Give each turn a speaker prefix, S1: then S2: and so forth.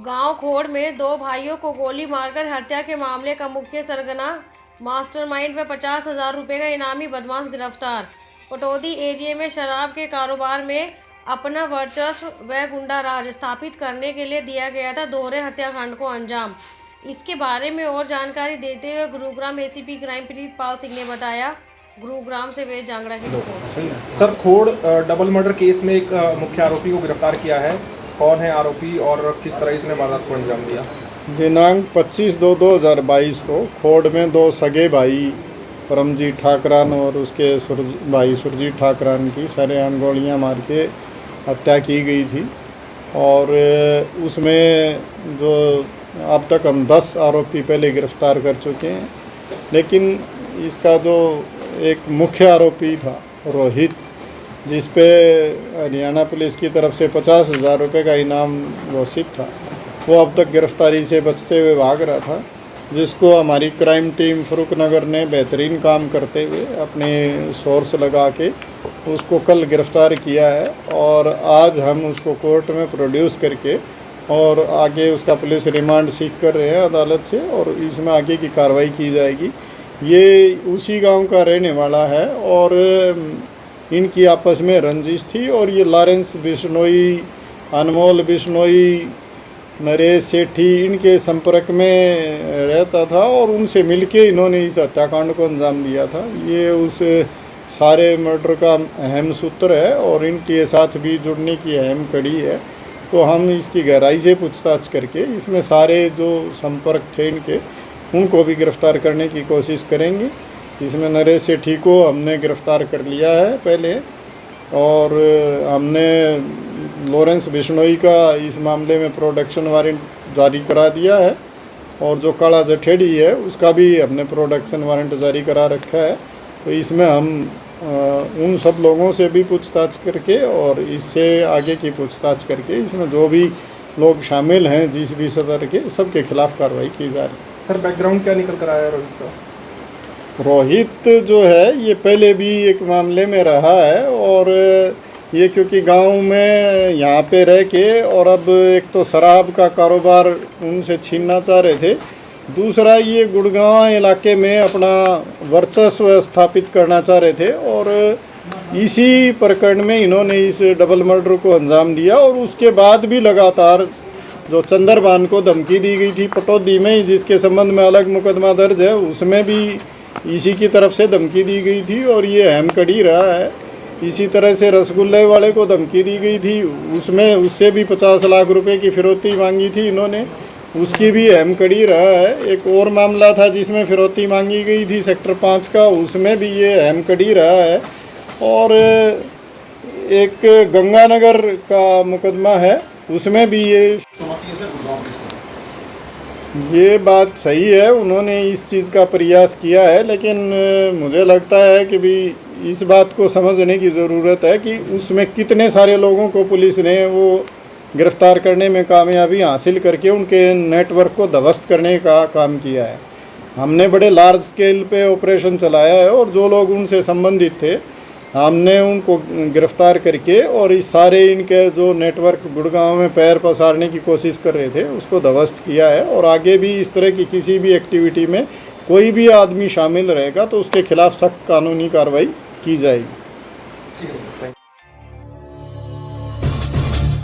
S1: गांव खोड़ में दो भाइयों को गोली मारकर हत्या के मामले का मुख्य सरगना मास्टरमाइंड व 50,000 रुपये का इनामी बदमाश गिरफ्तार। पटौदी एरिया में शराब के कारोबार में अपना वर्चस्व व गुंडा राज स्थापित करने के लिए दिया गया था दोहरे हत्याकांड को अंजाम। इसके बारे में और जानकारी देते हुए गुरुग्राम एसीपी क्राइम प्रीतपाल सिंह ने बताया। गुरुग्राम से वेद जांगड़ा की रिपोर्ट।
S2: सर, खोड़ डबल मर्डर केस में एक मुख्य आरोपी को गिरफ्तार किया है। कौन है आरोपी और किस तरह इसने वारदात को अंजाम दिया?
S3: दिनांक 25/2/2022 को खोड़ में दो सगे भाई परमजीत ठाकरान और उसके भाई सुरजीत ठाकरान की सरेआम गोलियां मार के हत्या की गई थी। और उसमें जो अब तक हम 10 आरोपी पहले गिरफ्तार कर चुके हैं, लेकिन इसका जो एक मुख्य आरोपी था रोहित, जिस पे हरियाणा पुलिस की तरफ से 50,000 रुपये का इनाम घोषित था, वो अब तक गिरफ्तारी से बचते हुए भाग रहा था, जिसको हमारी क्राइम टीम फरुखनगर ने बेहतरीन काम करते हुए अपने सोर्स लगा के उसको कल गिरफ्तार किया है। और आज हम उसको कोर्ट में प्रोड्यूस करके और आगे उसका पुलिस रिमांड सीख कर रहे हैं अदालत से, और इसमें आगे की कार्रवाई की जाएगी। ये उसी गांव का रहने वाला है और इनकी आपस में रंजिश थी, और ये लॉरेंस बिश्नोई, अनमोल बिश्नोई, नरेश सेठी इनके संपर्क में रहता था और उनसे मिलके इन्होंने इस हत्याकांड को अंजाम दिया था। ये उस सारे मर्डर का अहम सूत्र है और इनके साथ भी जुड़ने की अहम कड़ी है। तो हम इसकी गहराई से पूछताछ करके इसमें सारे जो संपर्क थे इनके, उनको भी गिरफ्तार करने की कोशिश करेंगे। इसमें नरेश सेठी को हमने गिरफ्तार कर लिया है पहले, और हमने लॉरेंस बिश्नोई का इस मामले में प्रोडक्शन वारंट जारी करा दिया है, और जो काला जठेड़ी है उसका भी हमने प्रोडक्शन वारंट जारी करा रखा है। तो इसमें हम उन सब लोगों से भी पूछताछ करके और इससे आगे की पूछताछ करके इसमें जो भी लोग शामिल हैं जिस भी सदर के, सबके खिलाफ कार्रवाई की जा रही है।
S2: सर, बैकग्राउंड क्या निकल कर आया रोहित का?
S3: रोहित जो है ये पहले भी एक मामले में रहा है, और ये क्योंकि गांव में यहाँ पे रह के और अब एक तो शराब का कारोबार उनसे छीनना चाह रहे थे, दूसरा ये गुड़गांव इलाके में अपना वर्चस्व स्थापित करना चाह रहे थे, और इसी प्रकरण में इन्होंने इस डबल मर्डर को अंजाम दिया। और उसके बाद भी लगातार जो चंद्रभान को धमकी दी गई थी पटौदी में, जिसके संबंध में अलग मुकदमा दर्ज है, उसमें भी इसी की तरफ से धमकी दी गई थी और ये अहम कड़ी रहा है। इसी तरह से रसगुल्ले वाले को धमकी दी गई थी, उसमें उससे भी 50 लाख रुपए की फिरौती मांगी थी इन्होंने, उसकी भी अहम कड़ी रहा है। एक और मामला था जिसमें फिरौती मांगी गई थी सेक्टर 5 का, उसमें भी ये अहम कड़ी रहा है। और एक गंगानगर का मुकदमा है, उसमें भी ये बात सही है, उन्होंने इस चीज़ का प्रयास किया है, लेकिन मुझे लगता है कि भी इस बात को समझने की ज़रूरत है कि उसमें कितने सारे लोगों को पुलिस ने वो गिरफ्तार करने में कामयाबी हासिल करके उनके नेटवर्क को ध्वस्त करने का काम किया है। हमने बड़े लार्ज स्केल पे ऑपरेशन चलाया है, और जो लोग उनसे संबंधित थे हमने उनको गिरफ्तार करके और इस सारे इनके जो नेटवर्क गुड़गांव में पैर पसारने की कोशिश कर रहे थे उसको ध्वस्त किया है। और आगे भी इस तरह की किसी भी एक्टिविटी में कोई भी आदमी शामिल रहेगा तो उसके खिलाफ सख्त कानूनी कार्रवाई की जाएगी।